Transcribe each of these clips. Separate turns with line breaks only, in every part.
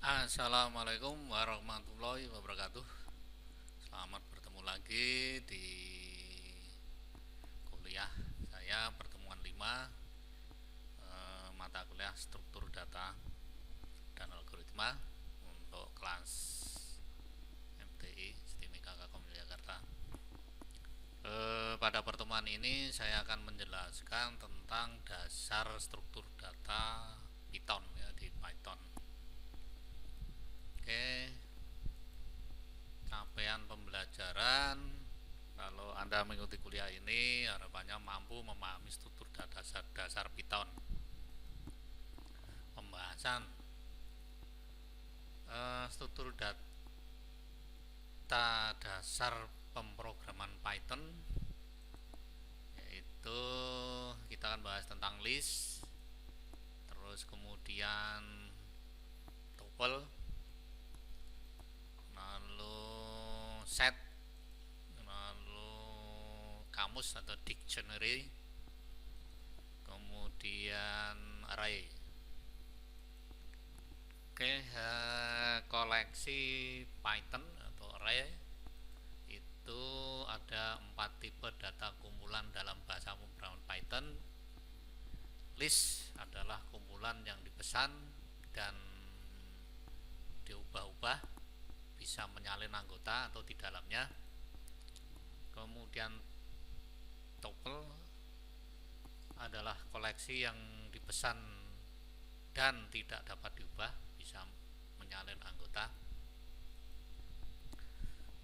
Assalamualaikum warahmatullahi wabarakatuh. Selamat bertemu lagi di kuliah saya pertemuan 5, mata kuliah struktur data dan algoritma untuk kelas MTI Stimika Kakom Jakarta. Pada pertemuan ini saya akan menjelaskan tentang dasar struktur data Python ya, di Python. Oke, capaian pembelajaran kalau Anda mengikuti kuliah ini harapannya mampu memahami struktur dasar Python. Pembahasan struktur data dasar pemrograman Python, yaitu kita akan bahas tentang list, terus kemudian tuple, lalu set, lalu kamus atau dictionary, kemudian array. Oke, koleksi Python atau array itu ada 4 tipe data kumpulan dalam bahasa pemrograman Python. List adalah kumpulan yang dipesan dan diubah-ubah, bisa menyalin anggota atau di dalamnya. Kemudian tuple adalah koleksi yang dipesan dan tidak dapat diubah, bisa menyalin anggota.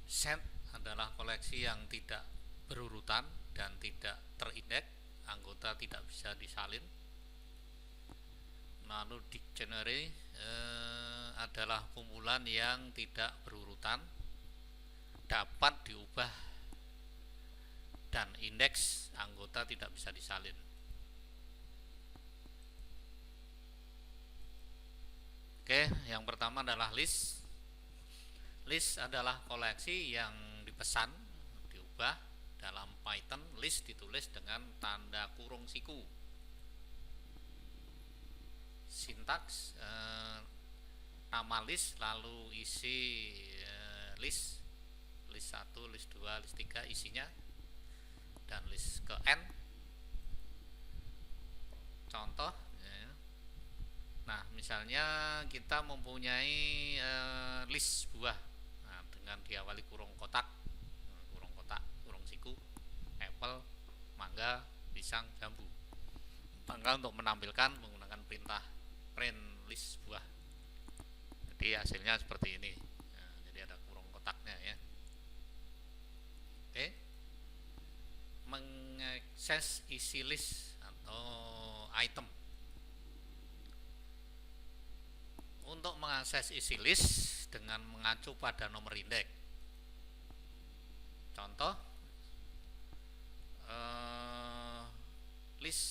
Set adalah koleksi yang tidak berurutan dan tidak terindeks, anggota tidak bisa disalin. Lalu dictionary adalah kumpulan yang tidak berurutan, dapat diubah dan indeks, anggota tidak bisa disalin. Oke, yang pertama adalah list. List adalah koleksi yang dipesan, diubah. Dalam Python, list ditulis dengan tanda kurung siku. Sintaks, nama list lalu isi list 1, list 2, list 3 isinya, dan list ke n. Contoh, nah misalnya kita mempunyai list buah, nah, dengan diawali kurung kotak, kurung siku, apple, mangga, pisang, jambu. Maka untuk menampilkan menggunakan perintah print list buah, jadi hasilnya seperti ini. Nah, jadi ada kurung kotaknya ya. Oke, mengakses isi list atau item. Untuk mengakses isi list dengan mengacu pada nomor indeks. Contoh, list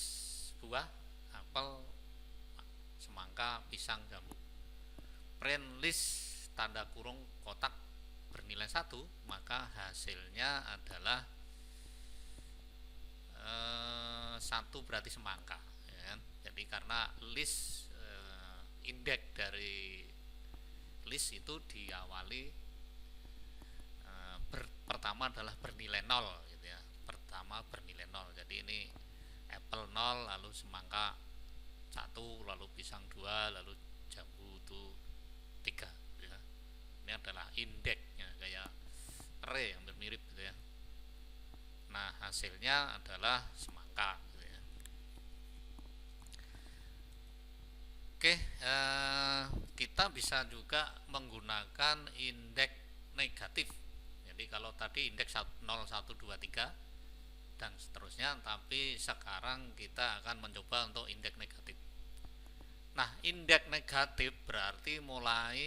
buah, apel, semangka, pisang, jambu. Print list tanda kurung kotak bernilai 1, maka hasilnya adalah 1 berarti semangka ya. Jadi karena list indeks dari list itu diawali pertama adalah bernilai 0 gitu ya. Pertama bernilai 0. Jadi ini apple 0, lalu semangka 1, lalu pisang 2, lalu jambu itu 3 ya. Ini adalah indeksnya, kayak array yang mirip gitu ya. Nah, hasilnya adalah semangka gitu ya. Oke, kita bisa juga menggunakan indeks negatif. Jadi kalau tadi indeks 0, 1, 2, 3 dan seterusnya, tapi sekarang kita akan mencoba untuk indeks negatif. Nah, indeks negatif berarti mulai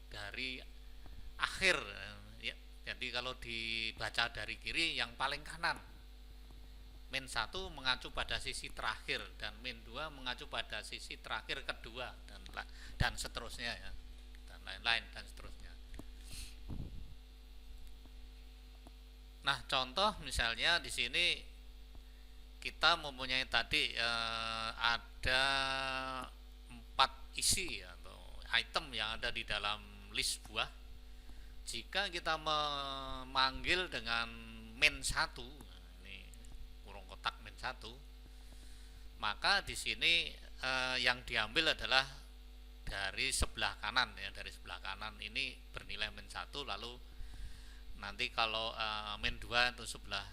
dari akhir ya. Jadi kalau dibaca dari kiri, yang paling kanan. Min 1 mengacu pada sisi terakhir, dan min 2 mengacu pada sisi terakhir kedua, dan seterusnya ya, dan lain-lain dan seterusnya. Nah, contoh misalnya di sini kita mempunyai tadi ada 4 isi atau item yang ada di dalam list buah. Jika kita memanggil dengan min1, ini kurung kotak min1, maka di sini yang diambil adalah dari sebelah kanan ya, dari sebelah kanan ini bernilai min1, lalu nanti kalau min2 itu sebelah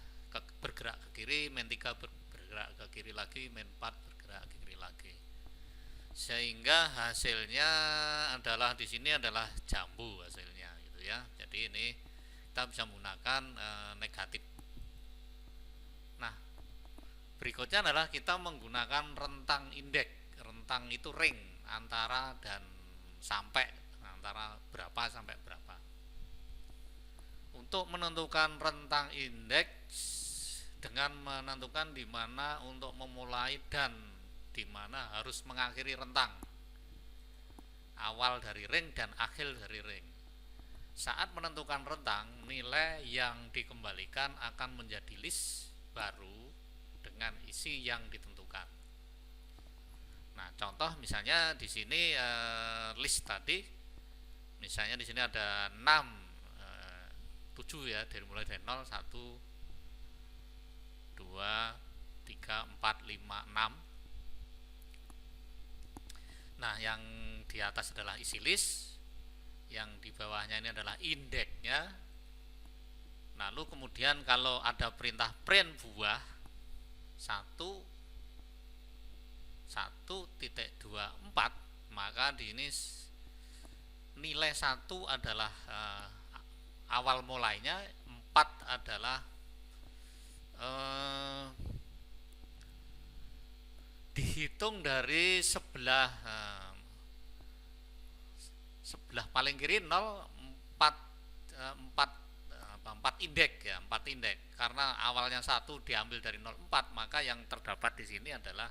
bergerak ke kiri, min3 bergerak ke kiri lagi, min4 bergerak ke kiri lagi. Sehingga hasilnya adalah di sini adalah jambu hasilnya gitu ya. Jadi ini kita bisa menggunakan negatif. Nah, berikutnya adalah kita menggunakan rentang indeks. Rentang itu ring antara dan sampai, antara berapa sampai berapa. Untuk menentukan rentang indeks dengan menentukan di mana untuk memulai dan di mana harus mengakhiri rentang, awal dari ring dan akhir dari ring. Saat menentukan rentang, nilai yang dikembalikan akan menjadi list baru dengan isi yang ditentukan. Nah, contoh misalnya di sini list tadi, misalnya di sini ada 6, 7 ya, dari mulai dari 0, 1, 2, 3, 4, 5, 6. Nah, yang di atas adalah isi list, yang di bawahnya ini adalah indeksnya. Lalu kemudian kalau ada perintah print buah 1.24, maka di ini nilai 1 adalah awal mulainya, 4 adalah dihitung dari sebelah paling kiri 0, 4 indeks ya, 4 indeks. Karena awalnya 1 diambil dari 0, 4, maka yang terdapat di sini adalah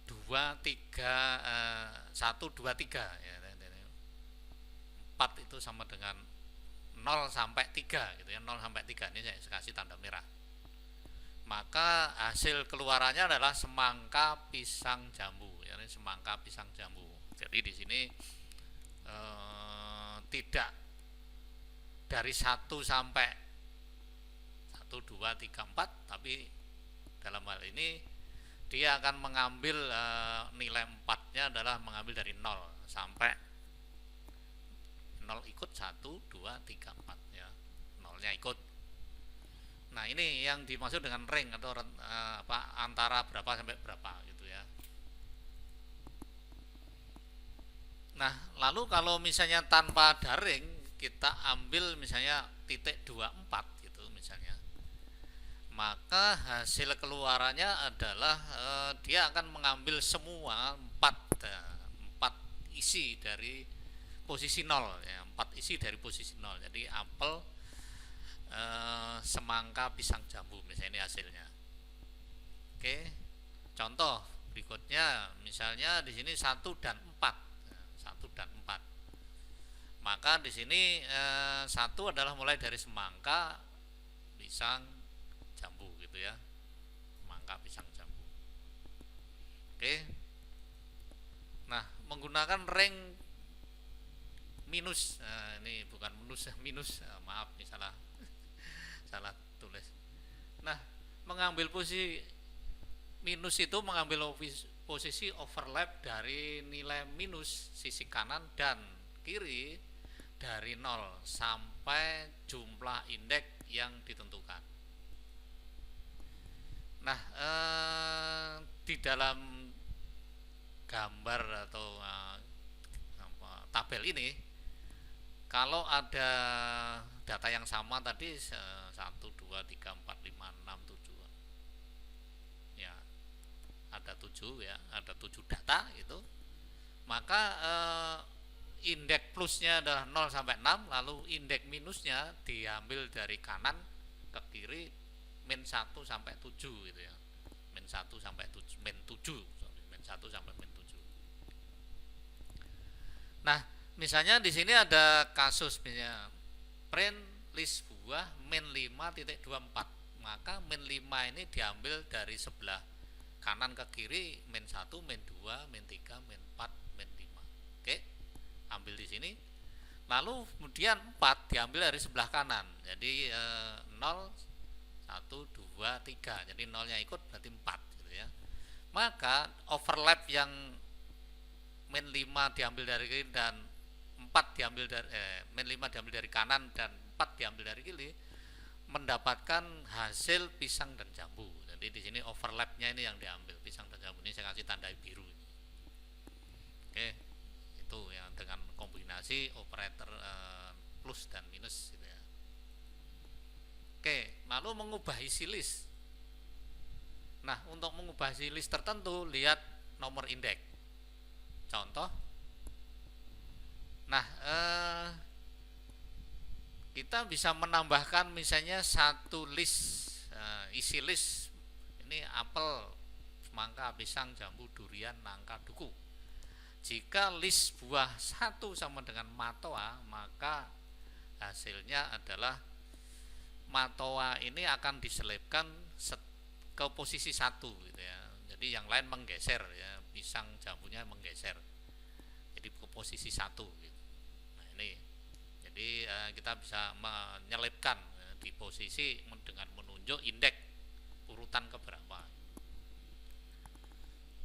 2, 3, 1, 2, 3 ya. 4 itu sama dengan 0 sampai 3 gitu ya, 0 sampai 3 ini saya kasih tanda merah. Maka hasil keluarannya adalah semangka pisang jambu ya, ini semangka pisang jambu. Jadi di sini tidak dari 1 sampai 1, 2, 3, 4, tapi dalam hal ini dia akan mengambil nilai 4-nya adalah mengambil dari 0 sampai 0 ikut 1, 2, 3, 4 ya, 0-nya ikut. Nah, ini yang dimaksud dengan ring atau antara berapa sampai berapa gitu ya. Nah, lalu kalau misalnya tanpa ada ring, kita ambil misalnya titik 24 gitu misalnya, maka hasil keluarannya adalah dia akan mengambil semua 4 isi dari posisi 0 ya, 4 isi dari posisi 0. Jadi apel, semangka pisang jambu misalnya ini hasilnya. Oke, contoh berikutnya misalnya di sini 1 dan 4, 1 dan 4, maka di sini 1 adalah mulai dari semangka pisang jambu gitu ya, semangka pisang jambu. Oke, nah menggunakan ring minus, ini bukan minus, maaf ini salah tulis. Nah, mengambil posisi minus itu mengambil posisi overlap dari nilai minus sisi kanan dan kiri dari 0 sampai jumlah indeks yang ditentukan. Nah, di dalam gambar atau tabel ini, kalau ada data yang sama tadi 1, 2, 3, 4, 5, 6, 7 ya, ada 7 ya, ada 7 data itu, maka indeks plusnya adalah 0 sampai 6, lalu indeks minusnya diambil dari kanan ke kiri min 1 sampai 7 gitu ya, min 1 sampai 7, min 7 min 1 sampai min 7. Nah, misalnya di sini ada kasus misalnya print list buah min 5.24, maka min 5 ini diambil dari sebelah kanan ke kiri min 1, min 2, min 3, min 4, min 5. Oke. lalu kemudian 4 diambil dari sebelah kanan, jadi 0 1 2 3, jadi nolnya ikut berarti 4 gitu ya. Maka overlap yang min 5 diambil dari kiri dan 4 diambil dari min 5 diambil dari kanan dan 4 diambil dari kiri, mendapatkan hasil pisang dan jambu. Jadi di sini overlapnya ini yang diambil, pisang dan jambu ini saya kasih tanda biru ini. Oke, itu yang dengan kombinasi operator plus dan minus gitu ya. Oke, lalu mengubah isi list. Nah, untuk mengubah isi list tertentu, lihat nomor indeks. Contoh, nah kita bisa menambahkan misalnya satu list, isi list ini apel, semangka, pisang, jambu, durian, nangka, duku. Jika list buah 1 sama dengan matoa, maka hasilnya adalah matoa ini akan diselipkan ke posisi 1 gitu ya. Jadi yang lain menggeser ya, pisang jambunya menggeser jadi ke posisi 1 gitu. Nah ini jadi kita bisa menyelipkan di posisi dengan menunjuk indeks urutan keberapa.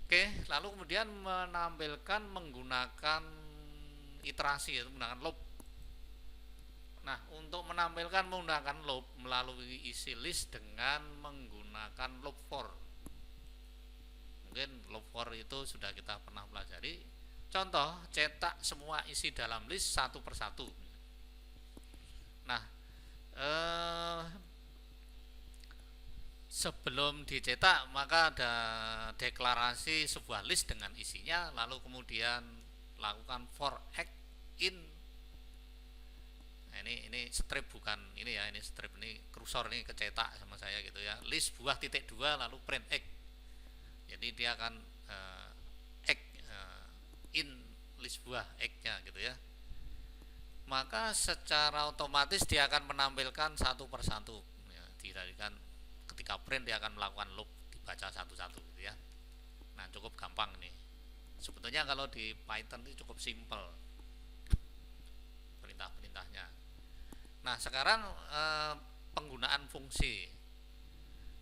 Oke, lalu kemudian menampilkan menggunakan iterasi, yaitu menggunakan loop. Nah, untuk menampilkan menggunakan loop melalui isi list dengan menggunakan loop for. Mungkin loop for itu sudah kita pernah pelajari. Contoh, cetak semua isi dalam list satu persatu. Nah, sebelum dicetak maka ada deklarasi sebuah list dengan isinya, lalu kemudian lakukan for act in. Nah, ini strip bukan ini ya, ini strip, ini kursor ini kecetak sama saya gitu ya. List buah titik 2 lalu print X. Jadi dia akan X in list buah X-nya gitu ya. Maka secara otomatis dia akan menampilkan satu persatu ya, didarikan ketika print dia akan melakukan loop, dibaca satu-satu gitu ya. Nah, cukup gampang nih. Sebetulnya kalau di Python itu cukup simple perintah-perintahnya. Nah, sekarang penggunaan fungsi.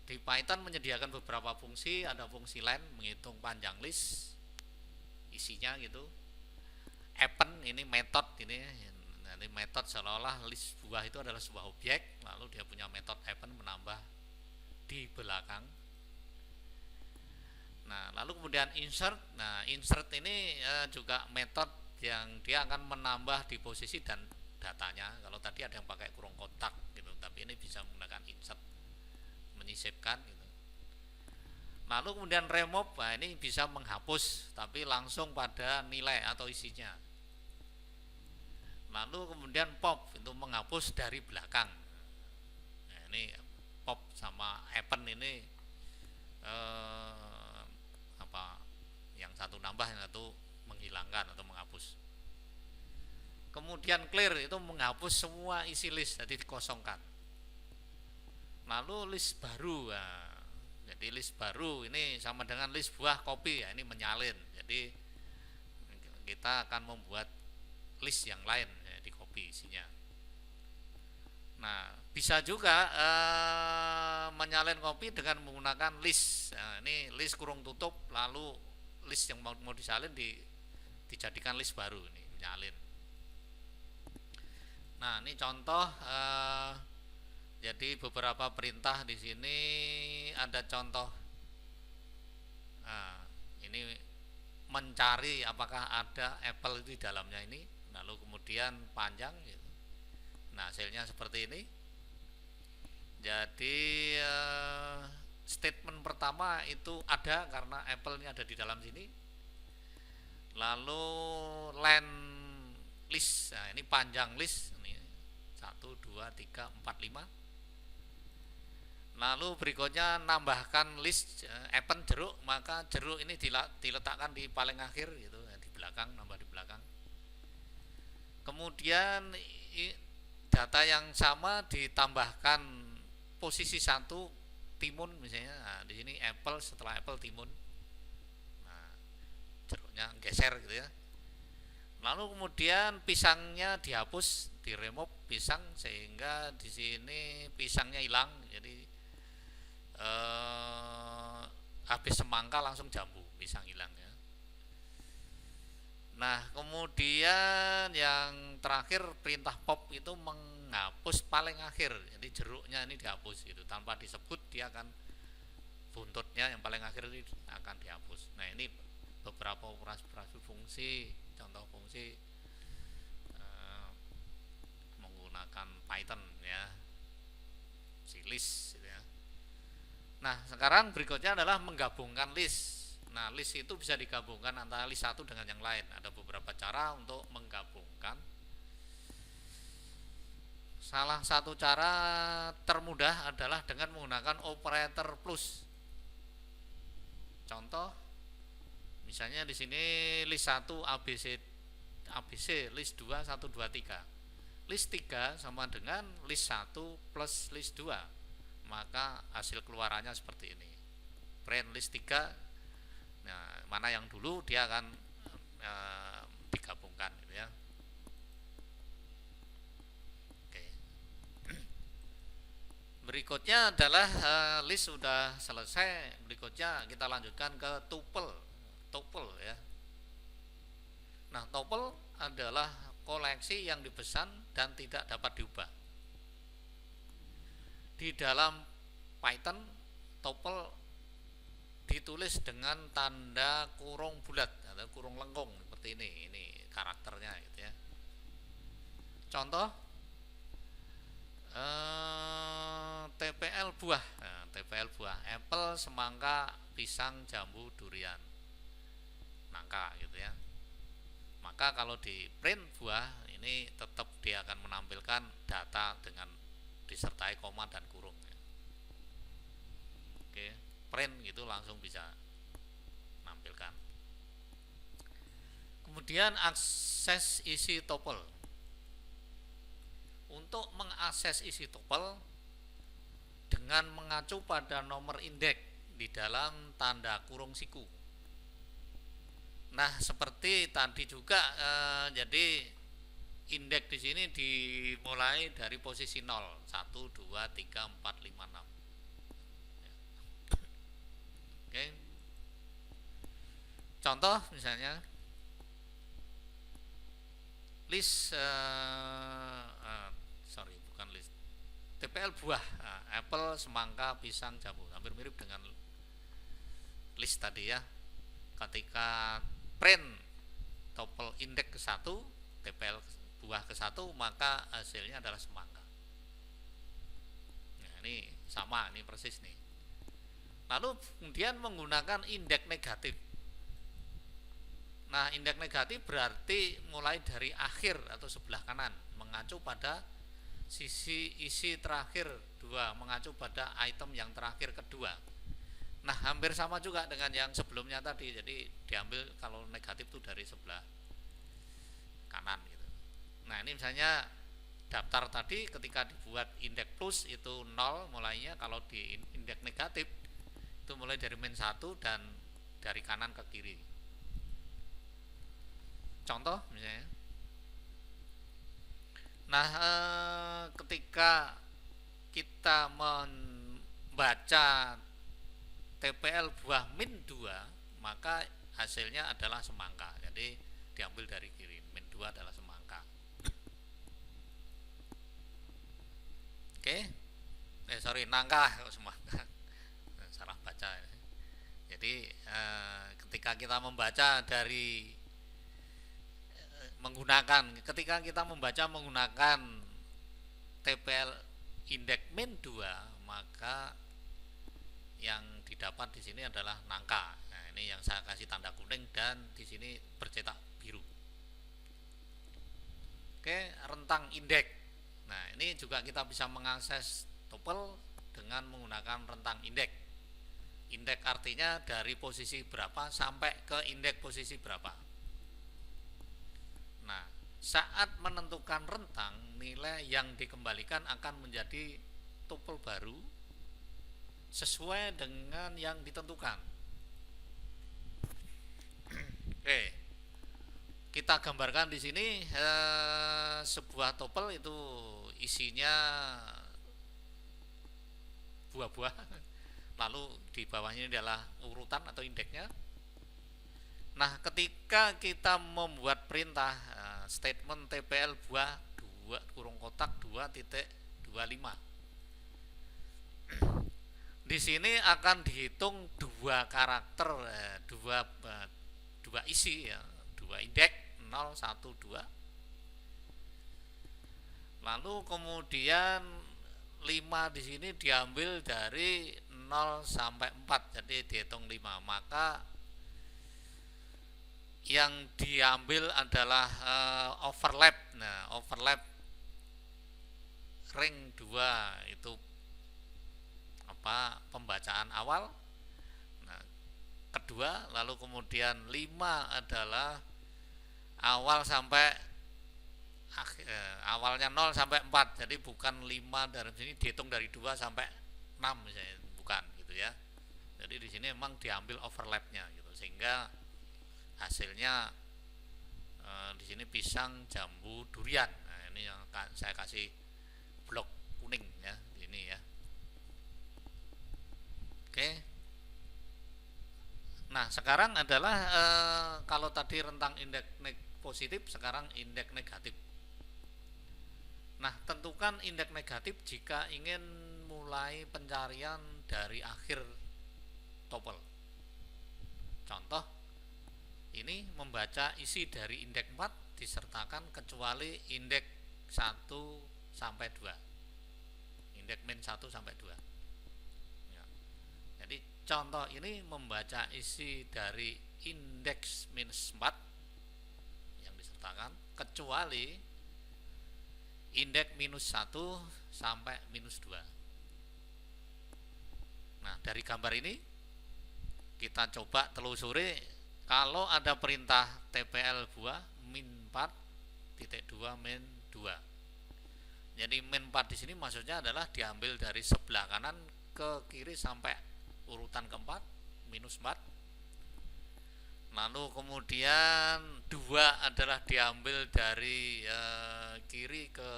Di Python menyediakan beberapa fungsi, ada fungsi len menghitung panjang list isinya gitu. Append ini metode ini. Nanti metode seolah-olah list buah itu adalah sebuah objek, lalu dia punya metode append menambah di belakang. Nah, lalu kemudian insert. Nah, insert ini juga metode yang dia akan menambah di posisi dan datanya. Kalau tadi ada yang pakai kurung kotak gitu, tapi ini bisa menggunakan insert, menyisipkan gitu. Lalu kemudian remove, nah ini bisa menghapus tapi langsung pada nilai atau isinya. Lalu kemudian pop itu menghapus dari belakang. Nah, ini pop sama append ini yang satu nambah, yang satu menghilangkan atau menghapus. Kemudian clear itu menghapus semua isi list, jadi dikosongkan. Lalu list baru, nah, jadi list baru ini sama dengan list buah kopi ya, ini menyalin. Jadi kita akan membuat list yang lain ya, di kopi isinya. Nah, bisa juga menyalin kopi dengan menggunakan list. Nah, ini list kurung tutup, lalu list yang mau disalin dijadikan list baru ini, menyalin. Nah, ini contoh. Jadi beberapa perintah di sini ada contoh. Nah, ini mencari apakah ada apple itu di dalamnya ini, lalu kemudian panjang gitu. Nah, hasilnya seperti ini. Jadi statement pertama itu ada karena apple ini ada di dalam sini. Lalu len list, nah ini panjang list ini 1 2 3 4 5. Lalu berikutnya nambahkan list append jeruk, maka jeruk ini diletakkan di paling akhir gitu, di belakang, nambah di belakang. Kemudian data yang sama ditambahkan posisi 1 timun misalnya. Nah, di sini apple, setelah apple timun. Nah, jeruknya geser gitu ya. Lalu kemudian pisangnya dihapus, diremove pisang sehingga di sini pisangnya hilang. Jadi habis semangka langsung jambu, pisang hilang ya. Nah, kemudian yang terakhir perintah pop itu menghapus paling akhir. Jadi jeruknya ini dihapus gitu tanpa disebut, dia akan buntutnya yang paling akhir ini akan dihapus. Nah, ini beberapa operasi fungsi, contoh fungsi menggunakan Python ya, si list gitu ya. Nah, sekarang berikutnya adalah menggabungkan list. Nah, list itu bisa digabungkan antara list satu dengan yang lain. Ada beberapa cara untuk menggabungkan. Salah satu cara termudah adalah dengan menggunakan operator plus. Contoh, misalnya di sini list 1 ABC, list 2 1 2 3. List 3 sama dengan list 1 plus list 2. Maka hasil keluarannya seperti ini. Print list 3. Nah, mana yang dulu dia akan digabungkan gitu ya. Oke. Berikutnya adalah list sudah selesai. Berikutnya kita lanjutkan ke tuple ya. Nah, tuple adalah koleksi yang dipesan dan tidak dapat diubah. Di dalam Python, tuple ditulis dengan tanda kurung bulat atau kurung lengkung seperti ini karakternya gitu ya. Contoh TPL buah. Nah, TPL buah, apple, semangka, pisang, jambu, durian, nangka gitu ya. Maka kalau di print buah ini tetap dia akan menampilkan data dengan disertai koma dan kurung ya. Oke, print gitu langsung bisa menampilkan. Kemudian akses isi tuple. Untuk mengakses isi tuple dengan mengacu pada nomor indeks di dalam tanda kurung siku. Nah, seperti tadi juga jadi indeks di sini dimulai dari posisi 0, 1 2 3 4 5 6. Oke. Contoh misalnya list bukan list, TPL buah, apple, semangka, pisang, jambu, hampir mirip dengan list tadi ya. Ketika print tuple indeks ke 1, TPL buah ke 1, maka hasilnya adalah semangka. Nah, ini sama, ini persis nih. Lalu kemudian menggunakan indeks negatif. Nah, indeks negatif berarti mulai dari akhir atau sebelah kanan, mengacu pada sisi isi terakhir 2, mengacu pada item yang terakhir kedua. Nah, hampir sama juga dengan yang sebelumnya tadi. Jadi diambil kalau negatif itu dari sebelah kanan gitu. Nah, ini misalnya daftar tadi ketika dibuat indeks plus itu 0 mulainya, kalau di indeks negatif itu mulai dari min 1 dan dari kanan ke kiri. Contoh misalnya. Nah, ketika kita membaca TPL buah min 2, maka hasilnya adalah semangka. Jadi diambil dari kiri, min 2 adalah semangka. Oke. Nangka, semangka. Salah baca. Jadi ketika kita membaca ketika kita membaca menggunakan TPL indeks min 2, maka yang didapat di sini adalah nangka. Nah, ini yang saya kasih tanda kuning dan di sini bercetak biru. Oke, rentang indeks. Nah, ini juga kita bisa mengakses tuple dengan menggunakan rentang indeks. Indeks artinya dari posisi berapa sampai ke indeks posisi berapa. Nah, saat menentukan rentang, nilai yang dikembalikan akan menjadi tuple baru sesuai dengan yang ditentukan. Oke. kita gambarkan di sini sebuah topel itu isinya buah-buah, lalu di bawahnya adalah urutan atau indeksnya. Nah, ketika kita membuat perintah statement TPL buah 2 kurung kotak 2.25, di sini akan dihitung dua karakter, dua isi ya, dua indeks 0, 1, 2. Lalu kemudian 5 di sini diambil dari 0 sampai 4, jadi dihitung 5. Maka yang diambil adalah overlap. Nah, overlap ring 2 itu pembacaan awal. Nah, kedua, lalu kemudian 5 adalah awal sampai awalnya 0 sampai 4. Jadi bukan 5 dari sini dihitung dari 2 sampai 6 misalnya, bukan gitu ya. Jadi di sini memang diambil overlapnya gitu, sehingga hasilnya di sini pisang, jambu, durian. Nah, ini yang saya kasih blok kuning ya, ini ya. Oke. Nah, sekarang adalah kalau tadi rentang indeks positif, sekarang indeks negatif. Nah, tentukan indeks negatif jika ingin mulai pencarian dari akhir topel. Contoh, ini membaca isi dari indeks 4 disertakan kecuali indeks 1 sampai 2. Indeks min 1 sampai 2. Ya. Jadi contoh ini membaca isi dari indeks minus 4 yang disertakan kecuali indeks minus 1 sampai minus 2. Nah, dari gambar ini kita coba telusuri kalau ada perintah TPL buah min 4.2 min 2. Jadi min 4 di sini maksudnya adalah diambil dari sebelah kanan ke kiri sampai urutan keempat minus 4. Lalu kemudian 2 adalah diambil dari kiri ke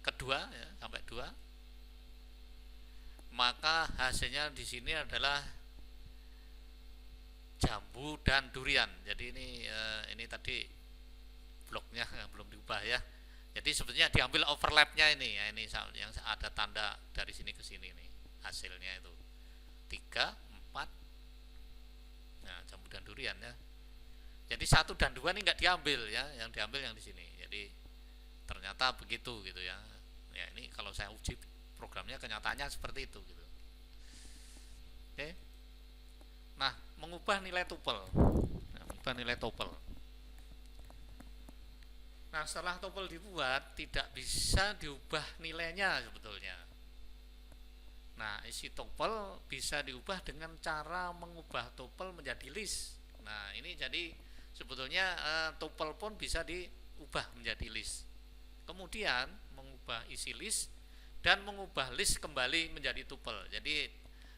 kedua ya, sampai 2. Maka hasilnya di sini adalah jambu dan durian. Jadi ini tadi bloknya belum diubah ya. Jadi sebetulnya diambil overlapnya ini ya, ini yang ada tanda dari sini ke sini nih hasilnya itu 3, 4. Nah, jambu dan durian ya. Jadi 1 dan 2 ini nggak diambil ya, yang diambil yang di sini. Jadi ternyata begitu gitu ya. Ya, ini kalau saya uji programnya kenyataannya seperti itu gitu. Oke. Nah, mengubah nilai tupel. Nah, setelah tupel dibuat tidak bisa diubah nilainya sebetulnya. Nah, isi tupel bisa diubah dengan cara mengubah tupel menjadi list. Nah, ini jadi sebetulnya tupel pun bisa diubah menjadi list. Kemudian mengubah isi list dan mengubah list kembali menjadi tupel. Jadi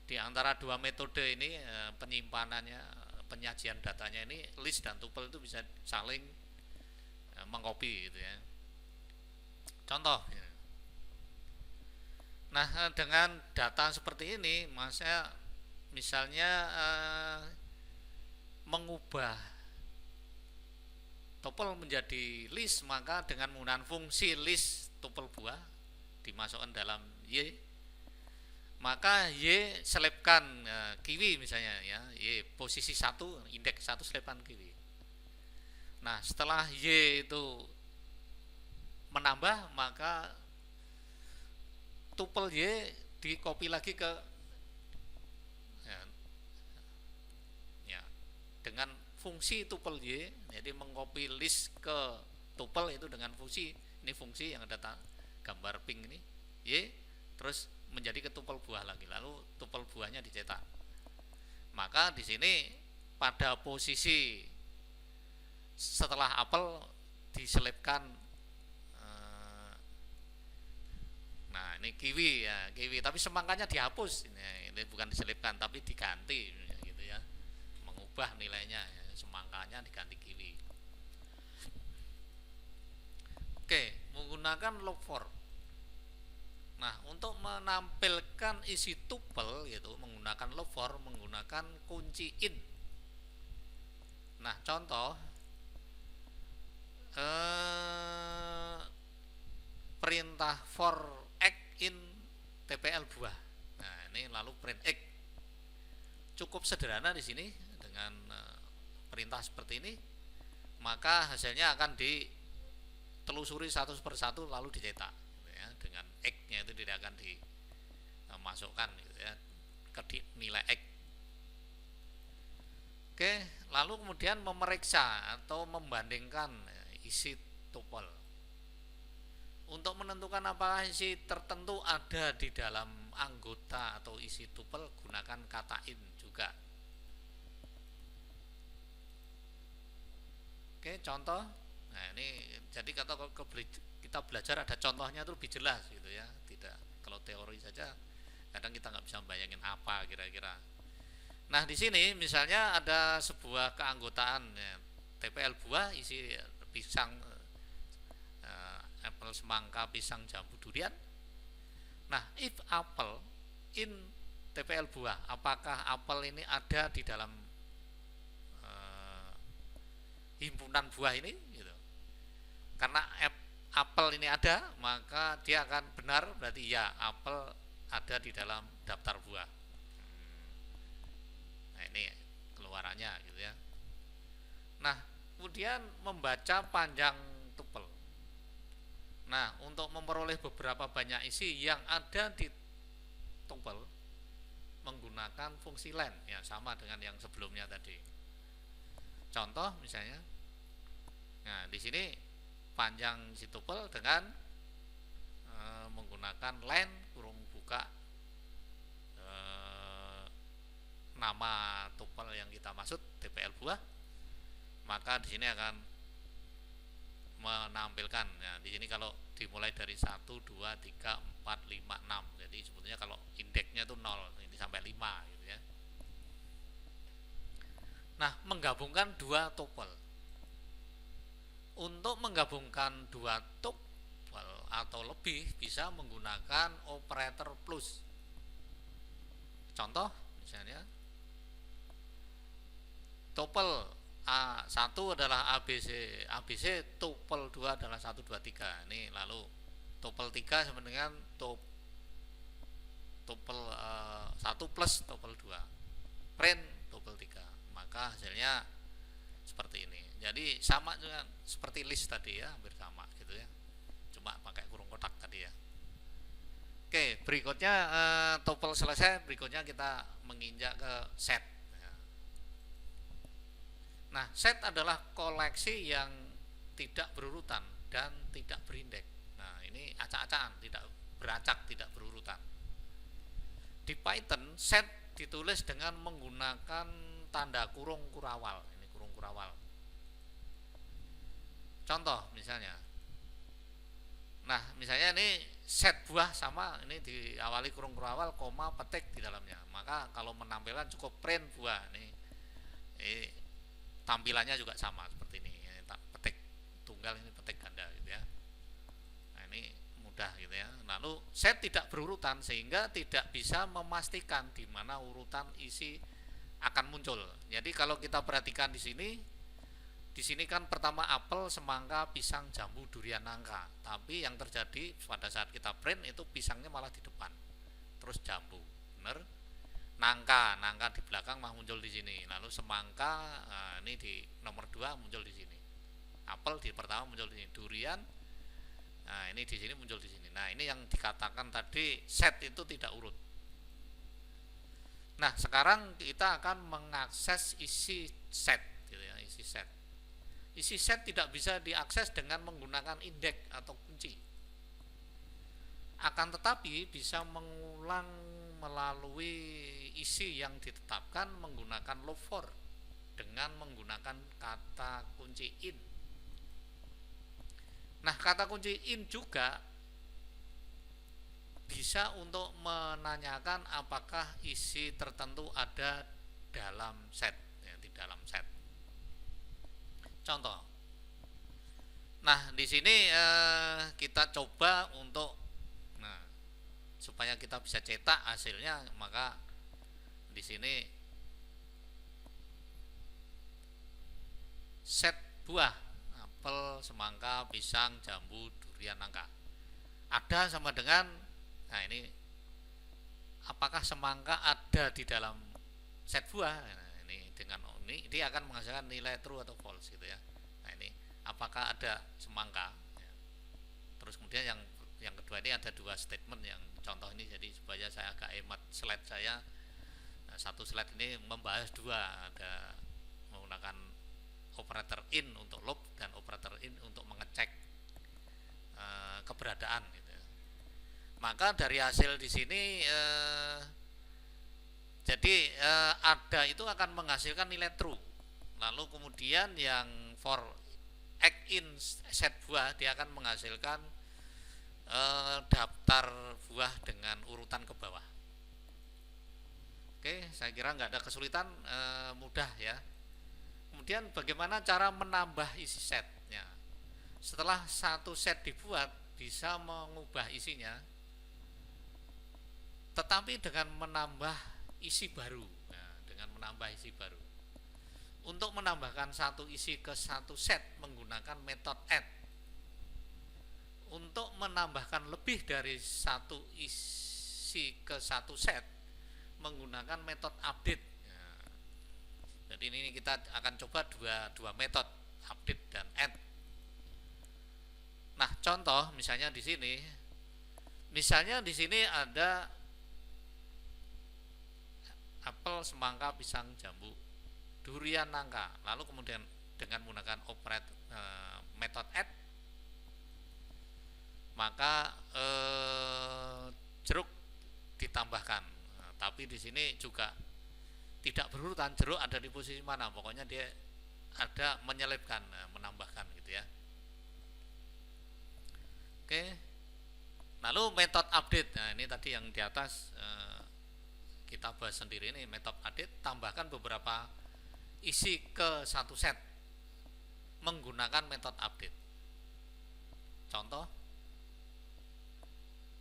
di antara dua metode ini penyimpanannya, penyajian datanya ini list dan tupel itu bisa saling mengcopy gitu ya. Contoh. Nah, dengan data seperti ini, misalnya mengubah tupel menjadi list, maka dengan menggunakan fungsi list tupel buah dimasukkan dalam Y, maka Y selipkan kiwi misalnya ya, Y posisi 1, indeks 1 selipkan kiwi. Nah, setelah Y itu menambah, maka tupel Y di copy lagi ke ya dengan fungsi tupel Y, jadi mengcopy list ke tupel itu dengan fungsi, ini fungsi yang ada gambar pink ini Y, terus menjadi ke tupel buah lagi, lalu tupel buahnya dicetak. Maka di sini pada posisi setelah apel diselipkan, nah ini kiwi ya, kiwi, tapi semangkanya dihapus, ini bukan diselipkan tapi diganti gitu ya, dirubah nilainya, ya, semangkanya diganti kiwi. Oke, menggunakan log for. Nah, untuk menampilkan isi tuple gitu menggunakan log for, menggunakan kunci in. Nah, contoh perintah for x in TPL buah. Nah, ini lalu print x. Cukup sederhana di sini dengan perintah seperti ini, maka hasilnya akan ditelusuri satu persatu lalu dicetak, gitu ya. Dengan x-nya itu tidak akan dimasukkan, gitu ya, ke nilai x. Oke, lalu kemudian memeriksa atau membandingkan isi tuple. Untuk menentukan apakah isi tertentu ada di dalam anggota atau isi tuple, gunakan kata in juga. Oke, contoh. Nah, ini jadi kalau kita belajar ada contohnya itu lebih jelas, gitu ya. Tidak, kalau teori saja kadang kita nggak bisa bayangin apa kira-kira. Nah, di sini misalnya ada sebuah keanggotaan, ya, TPL buah isi pisang, apel, semangka, pisang, jambu, durian. Nah, if apel in TPL buah, apakah apel ini ada di dalam himpunan buah ini, gitu. Karena apel ini ada, maka dia akan benar, berarti ya apel ada di dalam daftar buah. Nah, ini keluarannya, gitu ya. Nah, kemudian membaca panjang tuple. Nah, untuk memperoleh beberapa banyak isi yang ada di tuple menggunakan fungsi len, ya sama dengan yang sebelumnya tadi. Contoh misalnya, nah di sini panjang si tuple dengan menggunakan len kurung buka nama tuple yang kita maksud TPL buah, maka di sini akan menampilkan, ya, di sini kalau dimulai dari 1, 2, 3, 4, 5, 6. Jadi sebetulnya kalau indeksnya itu 0, ini sampai 5, gitu ya. Nah, menggabungkan dua tuple. Untuk menggabungkan dua tuple atau lebih bisa menggunakan operator plus. Contoh misalnya tuple A1 adalah ABC tuple 2 adalah 1, 2, 3. Ini lalu tuple 3 sama dengan tuple 1 plus tuple 2. Print tuple 3. Maka hasilnya seperti ini. Jadi sama dengan seperti list tadi, ya, hampir sama gitu ya. Cuma pakai kurung kotak tadi, ya. Oke, berikutnya tuple selesai, berikutnya kita menginjak ke set. Nah, set adalah koleksi yang tidak berurutan dan tidak berindeks. Nah, ini acak-acakan, tidak beracak, tidak berurutan. Di Python, set ditulis dengan menggunakan tanda kurung kurawal. Ini kurung kurawal. Contoh misalnya. Nah, misalnya ini set buah sama, ini diawali kurung kurawal, koma, petik di dalamnya. Maka kalau menampilkan cukup print buah. Ini tampilannya juga sama seperti ini, petik tunggal, ini petik ganda, gitu ya. Nah, ini mudah, gitu ya. Lalu set tidak berurutan sehingga tidak bisa memastikan di mana urutan isi akan muncul. Jadi kalau kita perhatikan di sini kan pertama apel, semangka, pisang, jambu, durian, nangka. Tapi yang terjadi pada saat kita print itu pisangnya malah di depan, terus jambu, bener? Nangka di belakang mah muncul di sini. Lalu semangka, ini di nomor 2 muncul di sini. Apel di pertama muncul di sini. Durian, nah ini di sini muncul di sini. Nah, ini yang dikatakan tadi set itu tidak urut. Nah, sekarang kita akan mengakses isi set, gitu ya, isi set. Isi set tidak bisa diakses dengan menggunakan indeks atau kunci. Akan tetapi bisa mengulang melalui isi yang ditetapkan menggunakan log for dengan menggunakan kata kunci in. Nah, kata kunci in juga bisa untuk menanyakan apakah isi tertentu ada dalam set, ya, tidak dalam set. Contoh. Nah, di sini kita coba untuk supaya kita bisa cetak hasilnya, maka di sini set buah apel, semangka, pisang, jambu, durian, nangka. Ada sama dengan, nah ini apakah semangka ada di dalam set buah? Nah, ini dengan ini dia akan menghasilkan nilai true atau false gitu ya. Nah, ini apakah ada semangka? Ya. Terus kemudian yang kedua ini ada dua statement yang contoh ini, jadi supaya saya agak hemat slide saya. Nah, satu slide ini membahas dua, ada menggunakan operator in untuk loop dan operator in untuk mengecek keberadaan gitu. Maka dari hasil di sini jadi ada itu akan menghasilkan nilai true. Lalu kemudian yang for act in set buah dia akan menghasilkan daftar buah dengan urutan ke bawah. Oke, saya kira nggak ada kesulitan, mudah ya. Kemudian bagaimana cara menambah isi setnya? Setelah satu set dibuat, bisa mengubah isinya, tetapi dengan menambah isi baru. Nah, dengan menambah isi baru. Untuk menambahkan satu isi ke satu set menggunakan metode add. Untuk menambahkan lebih dari satu isi ke satu set menggunakan metode update. Nah, jadi ini kita akan coba dua metode, update dan add. Nah, contoh misalnya di sini, ada apel, semangka, pisang, jambu, durian, nangka. Lalu kemudian dengan menggunakan metode add, maka jeruk ditambahkan. Nah, tapi di sini juga tidak berurutan jeruk ada di posisi mana. Pokoknya dia ada menyelipkan, menambahkan gitu ya. Oke. Lalu metode update. Nah, ini tadi yang di atas kita bahas sendiri, ini metode update, tambahkan beberapa isi ke satu set menggunakan metode update. Contoh.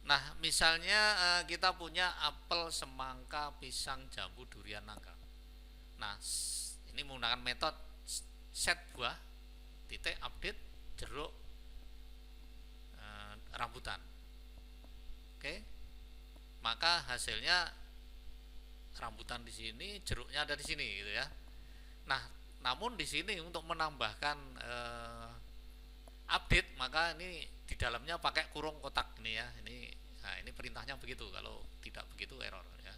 Nah, misalnya kita punya apel, semangka, pisang, jambu, durian, nangka. Nah, ini menggunakan metode set buah titik update jeruk, rambutan. Oke. Maka hasilnya rambutan di sini, jeruknya ada di sini gitu ya. Nah, namun di sini untuk menambahkan update, maka ini di dalamnya pakai kurung kotak ini ya. Ini perintahnya begitu, kalau tidak begitu error ya.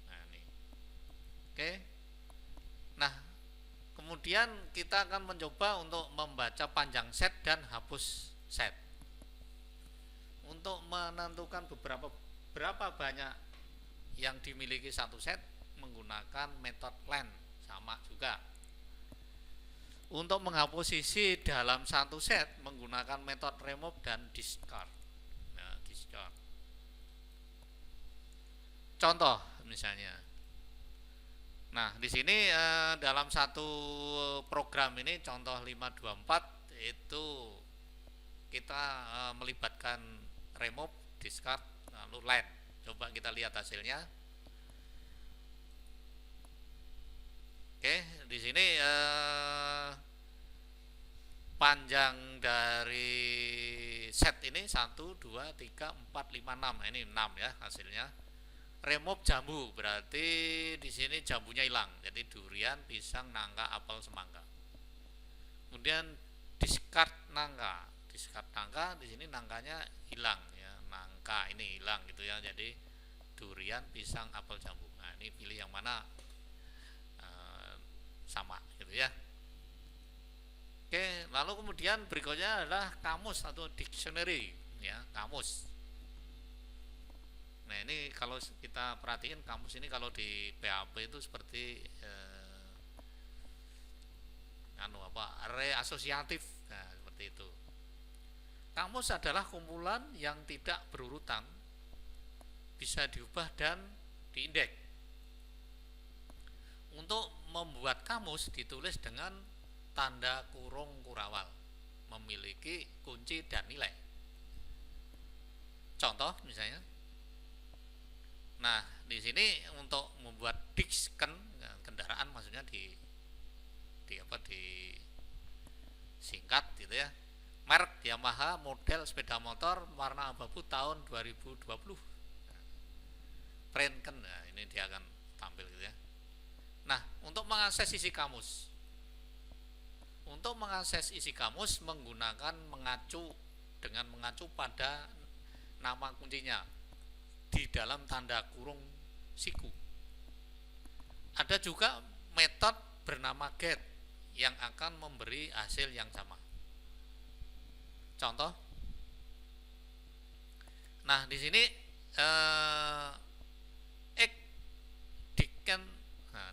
Nah, ini. Oke. Nah, kemudian kita akan mencoba untuk membaca panjang set dan hapus set. Untuk menentukan berapa banyak yang dimiliki satu set menggunakan metode len, sama juga. Untuk menghapus isi dalam satu set menggunakan metode remove dan discard. Nah, discard. Contoh misalnya. Nah, di sini dalam satu program ini contoh 524 itu kita melibatkan remove, discard, lalu len. Coba kita lihat hasilnya. Oke, di sini panjang dari set ini 1, 2, 3, 4, 5, 6. Ini 6 ya hasilnya. Remove jambu, berarti di sini jambunya hilang. Jadi durian, pisang, nangka, apel, semangka. Kemudian discard nangka. Discard nangka, di sini nangkanya hilang ya. Nangka ini hilang gitu ya. Jadi durian, pisang, apel, jambu. Nah, ini pilih yang mana sama gitu ya. Oke, lalu kemudian berikutnya adalah kamus atau dictionary ya, kamus. Nah, ini kalau kita perhatiin kamus ini kalau di PHP itu seperti array asosiatif. Nah, seperti itu. Kamus adalah kumpulan yang tidak berurutan, bisa diubah dan diindeks. untuk membuat kamus ditulis dengan tanda kurung kurawal, memiliki kunci dan nilai. Contoh misalnya, nah di sini untuk membuat diksken kendaraan, maksudnya di singkat gitu ya, merek Yamaha, model sepeda motor warna abu-abu tahun 2020, print kan, nah ini dia akan tampil gitu ya. Nah, untuk mengakses isi kamus, menggunakan mengacu pada nama kuncinya di dalam tanda kurung siku. Ada juga metode bernama get yang akan memberi hasil yang sama. Contoh, nah di sini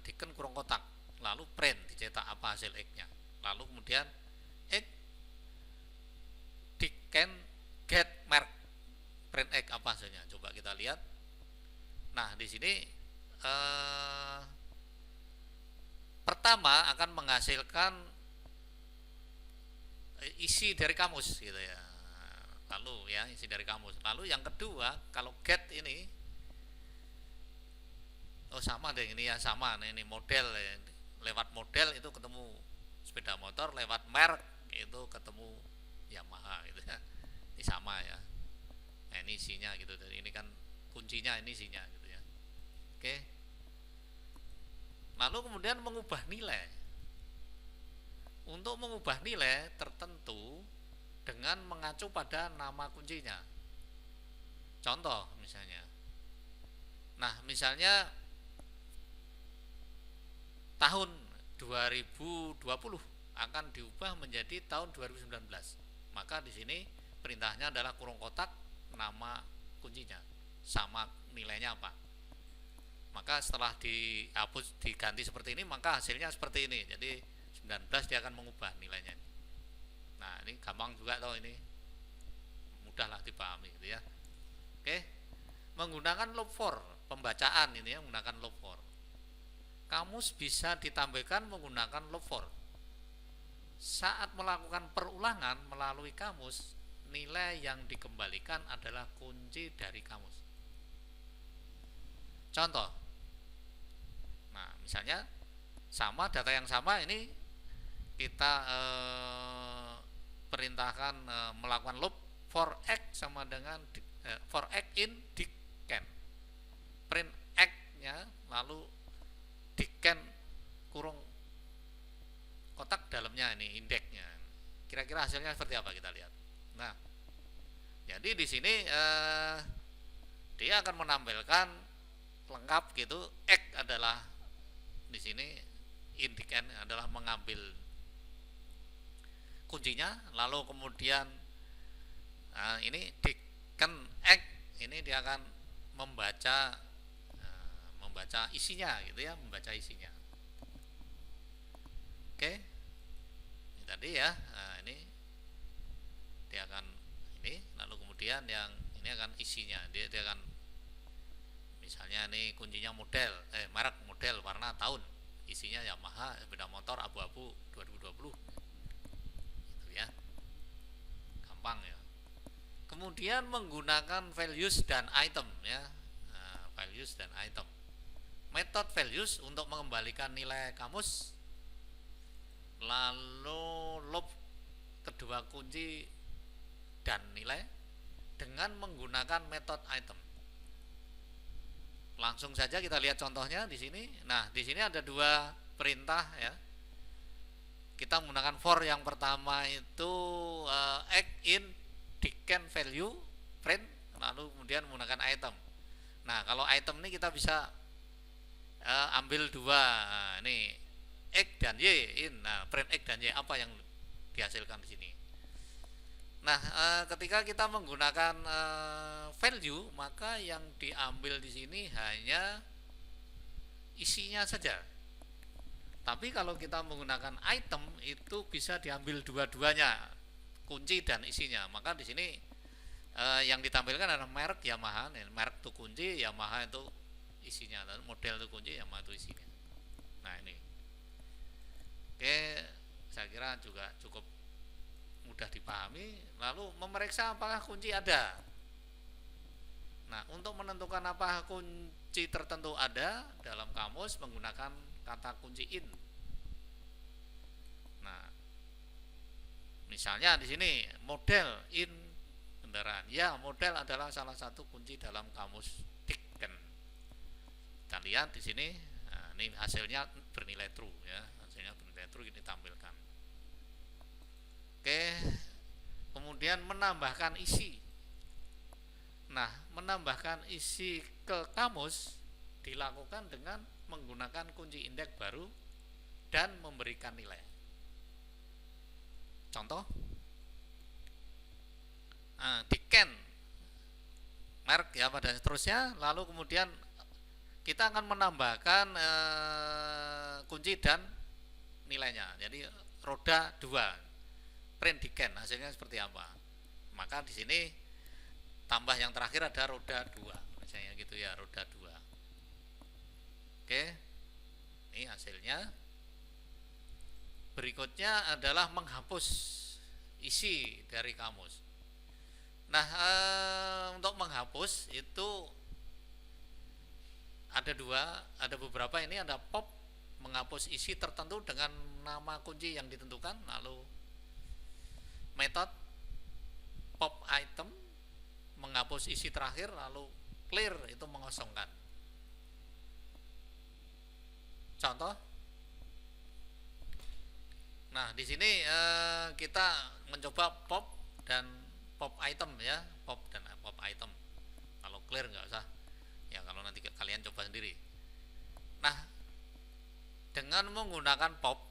diken kurung kotak, lalu print dicetak apa hasil X-nya, lalu kemudian X diken get merk print X apa hasilnya, coba kita lihat. Nah di sini pertama akan menghasilkan isi dari kamus gitu ya, lalu ya isi dari kamus. Lalu yang kedua, kalau get ini sama deh ini ya, sama nih, ini model ya. Lewat model itu ketemu sepeda motor, lewat merek itu ketemu Yamaha gitu ya, ini sama ya. Nah ini isinya gitu, jadi ini kan kuncinya, ini isinya gitu ya. Oke, lalu kemudian mengubah nilai. Untuk mengubah nilai tertentu dengan mengacu pada nama kuncinya. Contoh misalnya, nah misalnya tahun 2020 akan diubah menjadi tahun 2019. Maka di sini perintahnya adalah kurung kotak nama kuncinya sama nilainya apa. Maka setelah dihapus diganti seperti ini, maka hasilnya seperti ini. Jadi 19 dia akan mengubah nilainya. Nah, ini gampang juga toh, ini mudahlah dipahami gitu ya. Oke. Menggunakan loop for pembacaan ini ya, menggunakan loop for. Kamus bisa ditampilkan menggunakan loop for. Saat melakukan perulangan melalui kamus, nilai yang dikembalikan adalah kunci dari kamus. Contoh, nah misalnya sama data yang sama ini kita perintahkan melakukan loop for X sama dengan for X in diken, print X nya, lalu diken kurung kotak dalamnya ini indeksnya. Kira-kira hasilnya seperti apa, kita lihat. Nah, jadi di sini dia akan menampilkan lengkap gitu. X adalah di sini indiken adalah mengambil kuncinya, lalu kemudian ini diken X ini dia akan membaca isinya gitu ya, membaca isinya. Oke, ini tadi ya. Nah, ini dia akan ini, lalu kemudian yang ini akan isinya, dia akan misalnya ini kuncinya model merek, model, warna, tahun, isinya Yamaha sepeda motor abu-abu 2020 gitu ya, gampang ya. Kemudian menggunakan values dan item ya. Nah, values dan item. Metode values untuk mengembalikan nilai kamus, lalu loop kedua kunci dan nilai dengan menggunakan metode item. Langsung saja kita lihat contohnya di sini. Nah, di sini ada dua perintah ya. Kita menggunakan for, yang pertama itu X in diken value print, lalu kemudian menggunakan item. Nah, kalau item ini kita bisa ambil dua, ini X dan Y in. Nah, print X dan Y apa yang dihasilkan di sini. Nah, ketika kita menggunakan value, maka yang diambil di sini hanya isinya saja. Tapi kalau kita menggunakan item itu bisa diambil dua-duanya, kunci dan isinya. Maka di sini yang ditampilkan adalah merek Yamaha, merek itu kunci, Yamaha itu isinya, model itu kunci, Yamaha itu isinya. Nah ini, oke, saya kira juga cukup mudah dipahami. Lalu memeriksa apakah kunci ada. Nah, untuk menentukan apakah kunci tertentu ada dalam kamus menggunakan kata kunci in. Nah, misalnya di sini model in kendaraan. Ya, model adalah salah satu kunci dalam kamus Dicken. Kita lihat di sini. Nah, ini hasilnya bernilai true ya. Hasilnya bernilai true ini tampilkan. Oke. Kemudian menambahkan isi. Nah, menambahkan isi ke kamus dilakukan dengan menggunakan kunci indeks baru dan memberikan nilai. Contoh, Dicken, merek ya pada seterusnya. Lalu kemudian kita akan menambahkan kunci dan nilainya. Jadi roda 2, print Dicken, hasilnya seperti apa? Maka di sini tambah yang terakhir ada roda 2, misalnya gitu ya, roda 2. Oke, ini hasilnya. Berikutnya adalah menghapus isi dari kamus. Nah, untuk menghapus itu ada beberapa. Ini ada pop, menghapus isi tertentu dengan nama kunci yang ditentukan. Lalu metode pop item, menghapus isi terakhir. Lalu clear, itu mengosongkan. Contoh, nah di sini kita mencoba pop dan pop item ya, pop dan pop item. Kalau clear nggak usah ya, kalau nanti kalian coba sendiri. Nah, dengan menggunakan pop,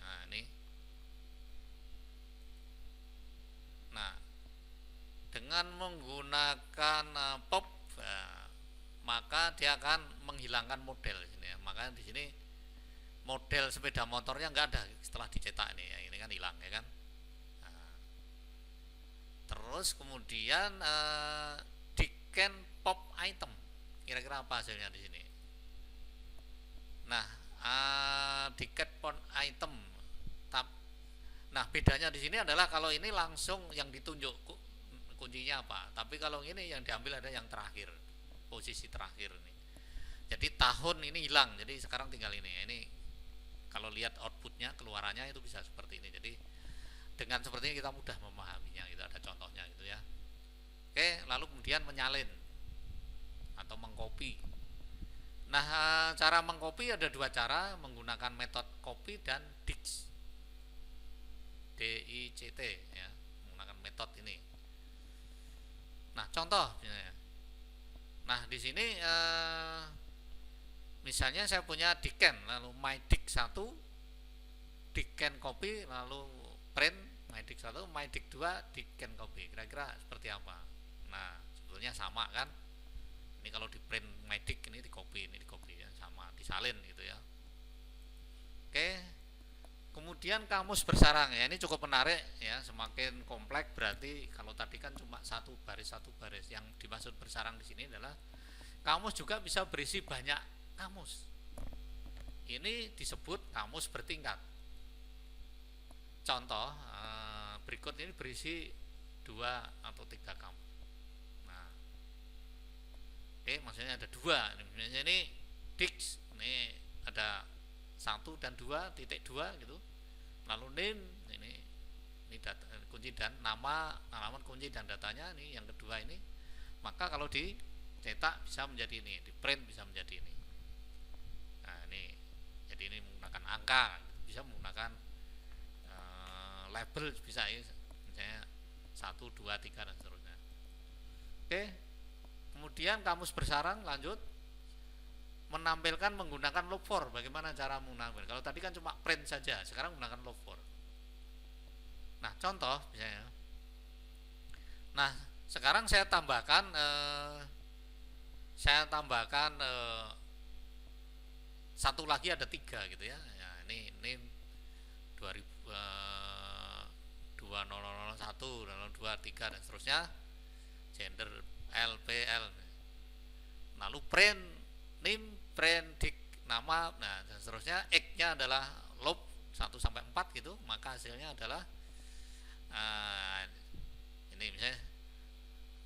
nah ini, nah dengan menggunakan pop, maka dia akan menghilangkan model di sini ya. Maka di sini model sepeda motornya nggak ada setelah dicetak ini ya, ini kan hilang ya kan. Nah, terus kemudian Dicken pop item, kira-kira apa hasilnya di sini? Nah, Dicken pop item. Nah, bedanya di sini adalah kalau ini langsung yang ditunjuk kuncinya apa, tapi kalau ini yang diambil ada yang terakhir, posisi terakhir ini. Jadi tahun ini hilang, jadi sekarang tinggal ini. Ini kalau lihat outputnya, keluarannya itu bisa seperti ini. Jadi dengan seperti ini kita mudah memahaminya, itu ada contohnya gitu ya. Oke, lalu kemudian menyalin atau mengcopy. Nah, cara mengcopy ada dua cara, menggunakan metode copy dan dict, DICT ya, menggunakan metode ini. Nah, contoh. Nah, di sini misalnya saya punya Dicken, lalu mydict 1, Dicken copy, lalu print mydict 1, mydict 2, Dicken copy. Kira-kira seperti apa? Nah, sebetulnya sama kan? Ini kalau di print mydict, ini di copy, ini di copy ya, sama, disalin gitu ya. Oke. Kemudian kamus bersarang ya, ini cukup menarik ya, semakin kompleks berarti kalau tadi kan cuma satu baris. Yang dimaksud bersarang di sini adalah kamus juga bisa berisi banyak kamus. Ini disebut kamus bertingkat. Contoh berikut ini berisi 2 atau 3 kamus. Nah, oke, maksudnya ada 2. Misalnya ini dict, ini ada 1 dan 2, titik 2 gitu. Lalu name, ini data, kunci dan nama, alamat kunci dan datanya, ini yang kedua ini. Maka kalau dicetak bisa menjadi ini, di print bisa menjadi ini. Nah, ini jadi ini menggunakan angka, bisa menggunakan label, bisa ya, misalnya 1, 2, 3 dan seterusnya. Oke. Kemudian kamus bersarang, lanjut menampilkan menggunakan log4. Bagaimana cara menggunakan? Kalau tadi kan cuma print saja, sekarang menggunakan log4. Nah, contoh misalnya. Nah, sekarang saya tambahkan satu lagi, ada 3 gitu ya. Ya, ini 2001, 2, 3 dan seterusnya. Gender LPL. Lalu print name, print nama, nah dan seterusnya. X-nya adalah loop 1 sampai 4 gitu, maka hasilnya adalah uh, ini misalnya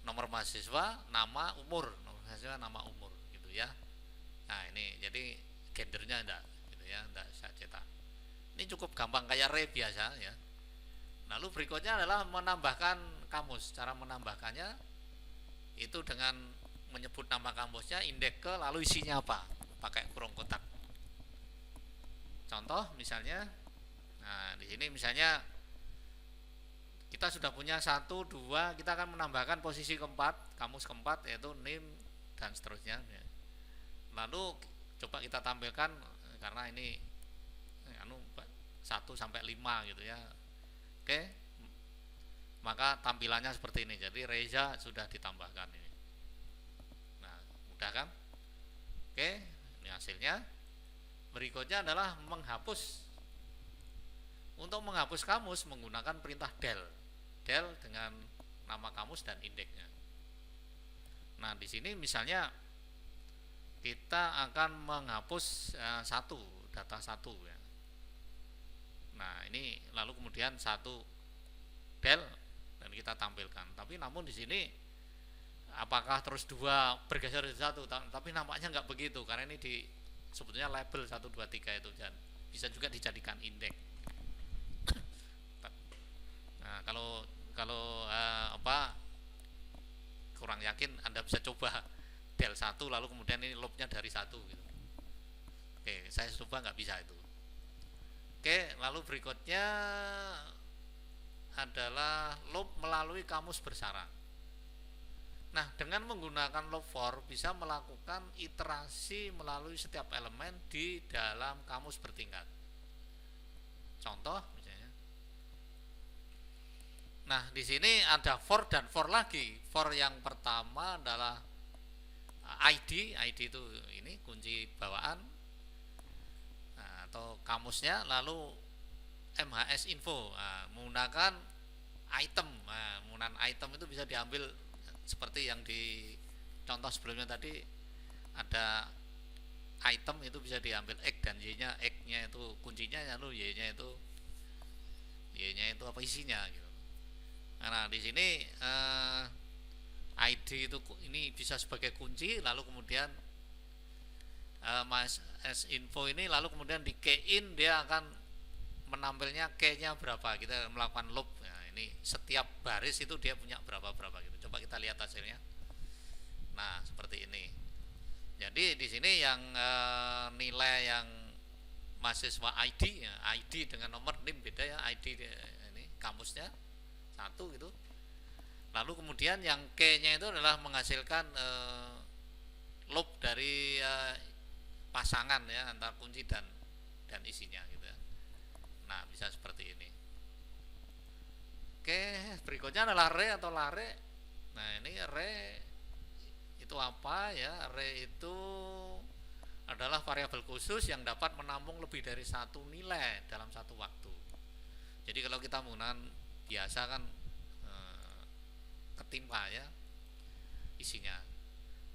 nomor mahasiswa, nama, umur, nomor mahasiswa, nama, umur gitu ya. Nah ini jadi gendernya enggak gitu ya, enggak saya cetak. Ini cukup gampang kayak re biasa ya. Lalu berikutnya adalah menambahkan kamus. Cara menambahkannya itu dengan menyebut nama kamusnya, indeks ke, lalu isinya apa, pakai kurung kotak. Contoh misalnya, nah di sini misalnya kita sudah punya 1, 2, kita akan menambahkan posisi keempat, kamus keempat yaitu name dan seterusnya. Lalu coba kita tampilkan karena ini 1 sampai 5 gitu ya. Oke, maka tampilannya seperti ini. Jadi Reza sudah ditambahkan ini. Nah, mudah kan? Oke, ini hasilnya. Berikutnya adalah menghapus. Untuk menghapus kamus menggunakan perintah del. Del dengan nama kamus dan indeksnya. Nah, di sini misalnya kita akan menghapus data 1 ya. Nah, ini lalu kemudian 1 del dan kita tampilkan. Tapi namun di sini apakah terus 2 bergeser dari 1? Tapi nampaknya nggak begitu karena ini sebetulnya label 1, 2, 3 itu, dan bisa juga dijadikan indeks. Nah, kalau kurang yakin, Anda bisa coba del 1 lalu kemudian ini loopnya dari 1 gitu. Oke, saya coba nggak bisa itu. Oke, lalu berikutnya adalah loop melalui kamus bersarang. Nah, dengan menggunakan loop for bisa melakukan iterasi melalui setiap elemen di dalam kamus bertingkat. Contoh misalnya. Nah, di sini ada for dan for lagi. For yang pertama adalah ID itu ini kunci bawaan atau kamusnya, lalu MHS info, menggunakan item. Menggunakan item itu bisa diambil seperti yang di contoh sebelumnya tadi, ada item itu bisa diambil X dan Y-nya, X-nya itu kuncinya, lalu Y-nya itu apa isinya gitu. Nah, di sini ID itu ini bisa sebagai kunci, lalu kemudian Mas S info ini lalu kemudian di key in, dia akan menampilnya key-nya berapa. Kita melakukan loop. Nah, ini setiap baris itu dia punya berapa gitu. Coba kita lihat hasilnya. Nah, seperti ini. Jadi di sini yang nilai yang mahasiswa ID ya, ID dengan nomor NIM beda ya, ID ini kamusnya 1 gitu. Lalu kemudian yang key-nya itu adalah menghasilkan loop dari pasangan ya antara kunci dan isinya gitu ya. Nah, bisa seperti ini. Oke, berikutnya adalah array atau lare. Nah, ini array itu apa ya? Array itu adalah variabel khusus yang dapat menampung lebih dari 1 nilai dalam satu waktu. Jadi kalau kita menggunakan biasa kan ketimpa ya isinya.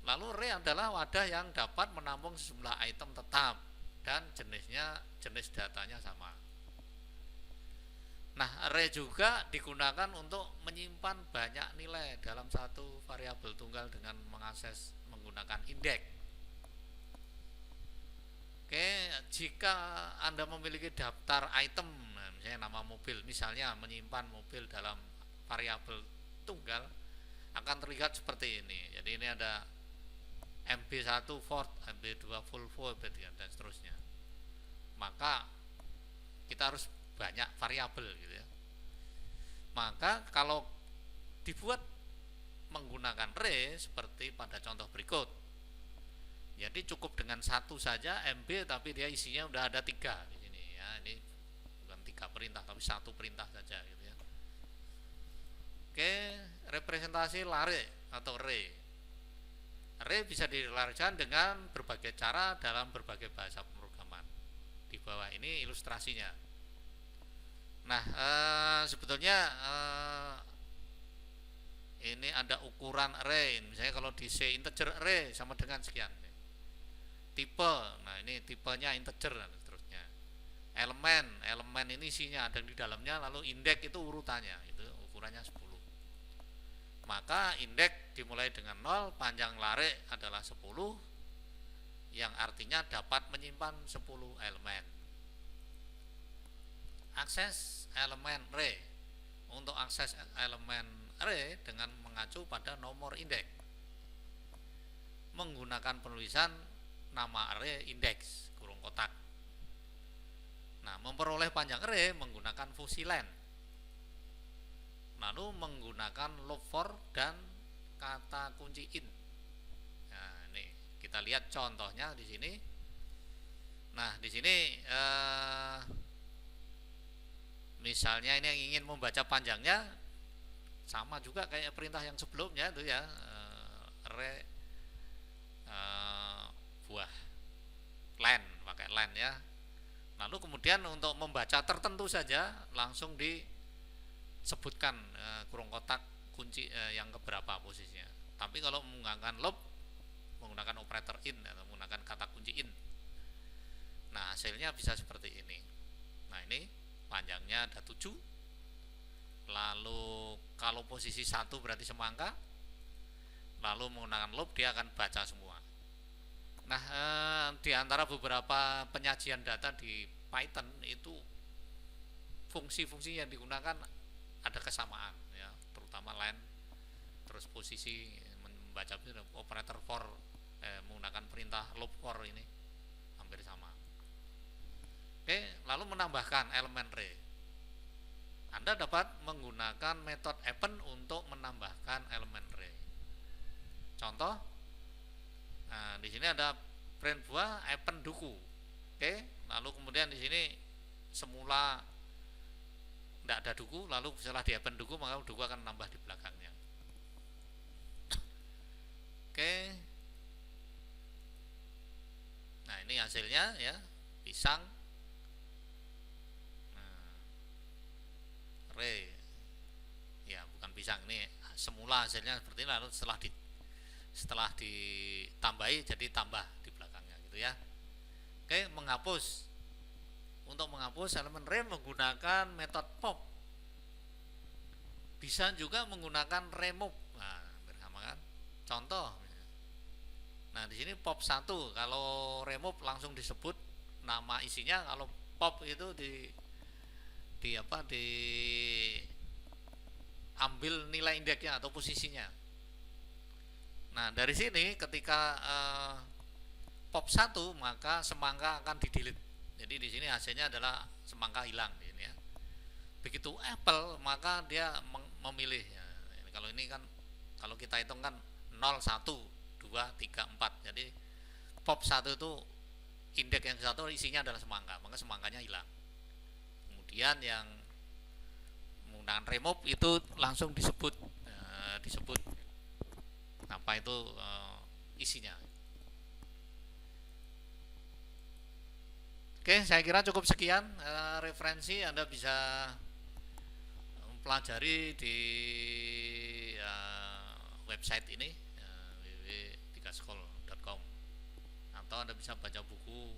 Lalu array adalah wadah yang dapat menampung sejumlah item tetap dan jenis datanya sama. Nah, array juga digunakan untuk menyimpan banyak nilai dalam satu variabel tunggal dengan mengakses menggunakan indeks. Oke, jika Anda memiliki daftar item, nah misalnya nama mobil, misalnya menyimpan mobil dalam variabel tunggal, akan terlihat seperti ini. Jadi ini ada MB1 Ford, MB2 Volvo, MB3 dan seterusnya. Maka kita harus banyak variabel gitu ya. Maka kalau dibuat menggunakan array seperti pada contoh berikut, jadi cukup dengan 1 saja MB, tapi dia isinya udah ada 3 di sini ya. Ini bukan 3 perintah tapi 1 perintah saja gitu ya. Oke, representasi lare atau array. Array bisa dilarikan dengan berbagai cara dalam berbagai bahasa pemrograman. Di bawah ini ilustrasinya. Nah, sebetulnya ini ada ukuran array. Misalnya kalau di C integer array sama dengan sekian. tipe, nah ini tipenya integer dan seterusnya. Elemen ini isinya ada di dalamnya, lalu indeks itu urutannya, itu ukurannya 10. Maka indeks dimulai dengan 0, panjang larik adalah 10, yang artinya dapat menyimpan 10 elemen. Akses elemen array. Untuk akses elemen array dengan mengacu pada nomor indeks, menggunakan penulisan nama array indeks kurung kotak. Nah, memperoleh panjang array menggunakan fungsi len, lalu menggunakan loop for dan kata kunci in. Nah, ini kita lihat contohnya di sini. Nah, di sini misalnya ini yang ingin membaca panjangnya, sama juga kayak perintah yang sebelumnya itu ya, array buah len, pakai len ya. Lalu kemudian untuk membaca tertentu saja langsung disebutkan kurung kotak kunci yang keberapa posisinya. Tapi kalau menggunakan loop, menggunakan operator in atau menggunakan kata kunci in, nah hasilnya bisa seperti ini. Nah, ini panjangnya ada 7. Lalu kalau posisi 1 berarti semangka, lalu menggunakan loop dia akan baca semua. Nah, di antara beberapa penyajian data di Python itu fungsi-fungsi yang digunakan ada kesamaan ya, terutama len, terus posisi membaca operator for, menggunakan perintah loop for ini hampir sama. Oke, lalu menambahkan elemen array. Anda dapat menggunakan metode append untuk menambahkan elemen array. Contoh, nah di sini ada print buah append duku. Oke, lalu kemudian di sini semula tidak ada duku, lalu setelah di append duku maka duku akan nambah di belakangnya. Oke, nah ini hasilnya ya, pisang array ya, bukan pisang, ini semula hasilnya seperti ini, lalu setelah ditambahi jadi tambah di belakangnya gitu ya. Oke, menghapus. Untuk menghapus elemen array menggunakan metode pop. Bisa juga menggunakan remove. Nah, bersama kan. Contoh. Nah, di sini pop 1, kalau remove langsung disebut nama isinya, kalau pop itu ambil nilai indeksnya atau posisinya. Nah, dari sini ketika pop 1 maka semangka akan di-delete. Jadi di sini hasilnya adalah semangka hilang ini ya. Begitu apple maka dia memilih ya. Kalau ini kan kalau kita hitung kan 0 1 2 3 4. Jadi pop 1 itu indeks yang satu isinya adalah semangka, maka semangkanya hilang. Kemudian yang menggunakan remove itu langsung disebut apa itu isinya. Oke, saya kira cukup sekian referensi. Anda bisa mempelajari di website ini www.3school.com, atau Anda bisa baca buku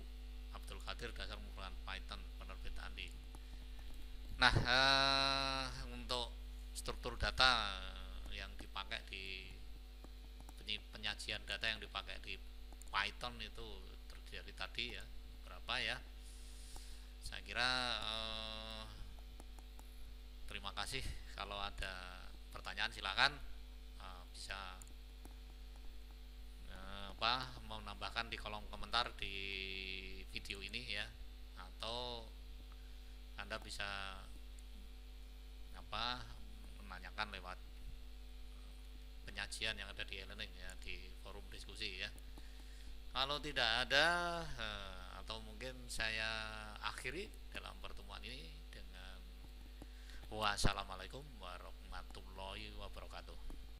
Abdul Qadir Dasar Pemrograman Python penerbit Andi. Nah, untuk struktur data yang dipakai di penyajian data yang dipakai di Python itu terdiri tadi ya, berapa ya? Saya kira terima kasih. Kalau ada pertanyaan silakan bisa menambahkan di kolom komentar di video ini ya, atau Anda bisa menanyakan lewat penyajian yang ada di e-learning ya, di forum diskusi ya. Kalau tidak ada atau mungkin saya akhiri dalam pertemuan ini dengan wassalamualaikum warahmatullahi wabarakatuh.